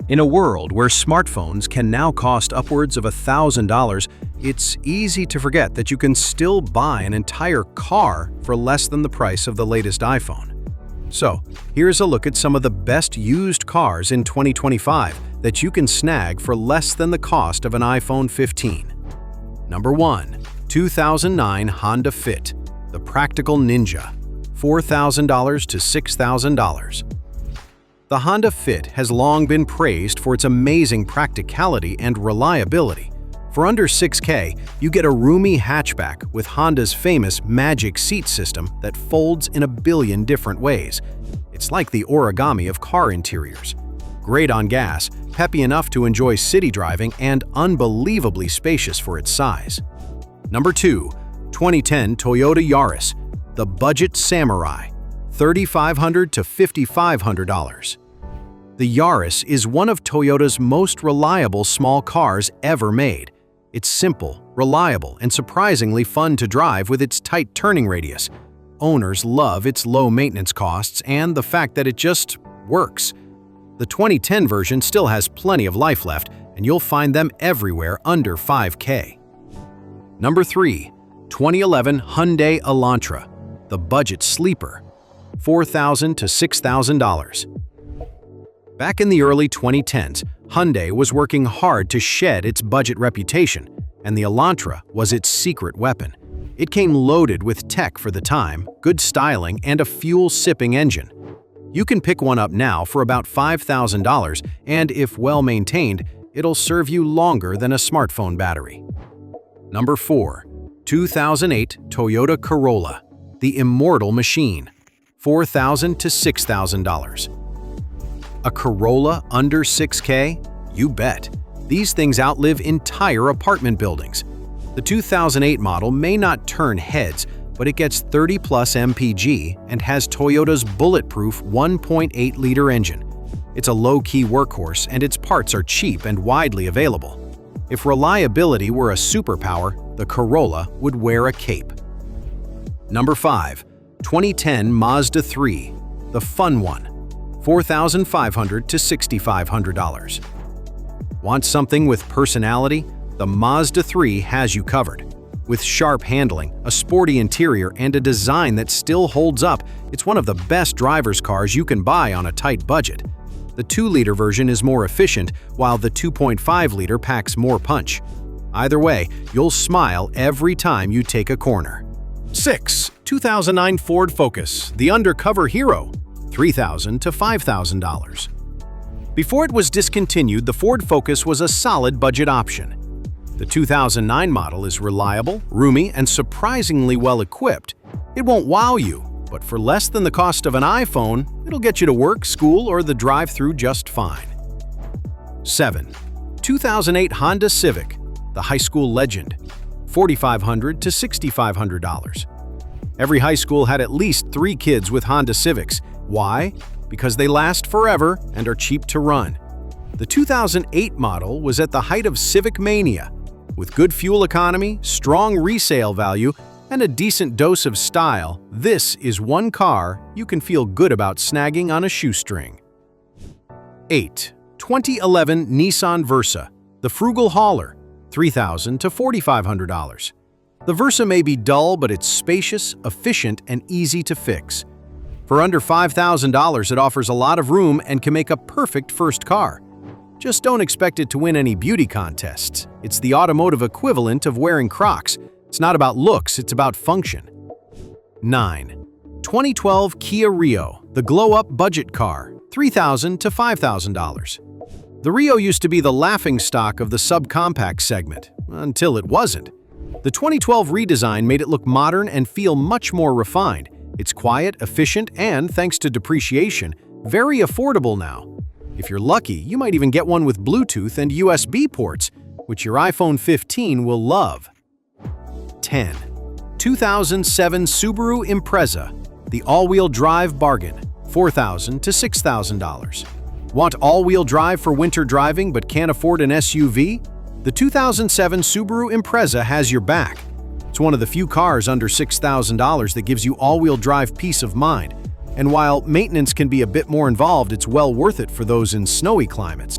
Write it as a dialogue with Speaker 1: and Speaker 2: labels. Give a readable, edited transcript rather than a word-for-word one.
Speaker 1: In a world where smartphones can now cost upwards of $1,000, it's easy to forget that you can still buy an entire car for less than the price of the latest iPhone. So, here's a look at some of the best used cars in 2025 that you can snag for less than the cost of an iPhone 15. Number 1. 2009 Honda Fit, the Practical Ninja, $4,000 to $6,000. The Honda Fit has long been praised for its amazing practicality and reliability. For under $6K, you get a roomy hatchback with Honda's famous magic seat system that folds in a billion different ways. It's like the origami of car interiors. Great on gas, peppy enough to enjoy city driving, and unbelievably spacious for its size. Number 2. 2010 Toyota Yaris, the Budget Samurai, $3,500 to $5,500. The Yaris is one of Toyota's most reliable small cars ever made. It's simple, reliable, and surprisingly fun to drive with its tight turning radius. Owners love its low maintenance costs and the fact that it just works. The 2010 version still has plenty of life left, and you'll find them everywhere under $5K. Number 3. 2011 Hyundai Elantra, the Budget Sleeper, $4,000 to $6,000. Back in the early 2010s, Hyundai was working hard to shed its budget reputation, and the Elantra was its secret weapon. It came loaded with tech for the time, good styling, and a fuel-sipping engine. You can pick one up now for about $5,000, and if well-maintained, it'll serve you longer than a smartphone battery. Number 4. 2008 Toyota Corolla, the Immortal Machine, $4,000 to $6,000. A Corolla under $6K? You bet. These things outlive entire apartment buildings. The 2008 model may not turn heads, but it gets 30-plus mpg and has Toyota's bulletproof 1.8-liter engine. It's a low-key workhorse, and its parts are cheap and widely available. If reliability were a superpower, the Corolla would wear a cape. Number 5. 2010 Mazda 3, the fun one, $4,500 to $6,500. Want something with personality? The Mazda 3 has you covered. With sharp handling, a sporty interior, and a design that still holds up, it's one of the best driver's cars you can buy on a tight budget. The 2-liter version is more efficient, while the 2.5-liter packs more punch. Either way, you'll smile every time you take a corner. 6. 2009 Ford Focus, the Undercover Hero, $3,000 to $5,000. Before it was discontinued, the Ford Focus was a solid budget option. The 2009 model is reliable, roomy, and surprisingly well-equipped. It won't wow you, but for less than the cost of an iPhone, it'll get you to work, school, or the drive-through just fine. 7. 2008 Honda Civic, the high school legend, $4,500 to $6,500. Every high school had at least 3 kids with Honda Civics. Why? Because they last forever and are cheap to run. The 2008 model was at the height of Civic mania. With good fuel economy, strong resale value, and a decent dose of style, this is one car you can feel good about snagging on a shoestring. 8. 2011 Nissan Versa, the frugal hauler, $3,000 to $4,500. The Versa may be dull, but it's spacious, efficient, and easy to fix. For under $5,000, it offers a lot of room and can make a perfect first car. Just don't expect it to win any beauty contests. It's the automotive equivalent of wearing Crocs. It's not about looks, it's about function. 9. 2012 Kia Rio, the glow-up budget car, $3,000 to $5,000. The Rio used to be the laughingstock of the subcompact segment, until it wasn't. The 2012 redesign made it look modern and feel much more refined. It's quiet, efficient, and, thanks to depreciation, very affordable now. If you're lucky, you might even get one with Bluetooth and USB ports, which your iPhone 15 will love. 10. 2007 Subaru Impreza, the all-wheel drive bargain, $4,000 to $6,000. Want all-wheel drive for winter driving but can't afford an SUV? The 2007 Subaru Impreza has your back. It's one of the few cars under $6,000 that gives you all-wheel drive peace of mind. And while maintenance can be a bit more involved, it's well worth it for those in snowy climates.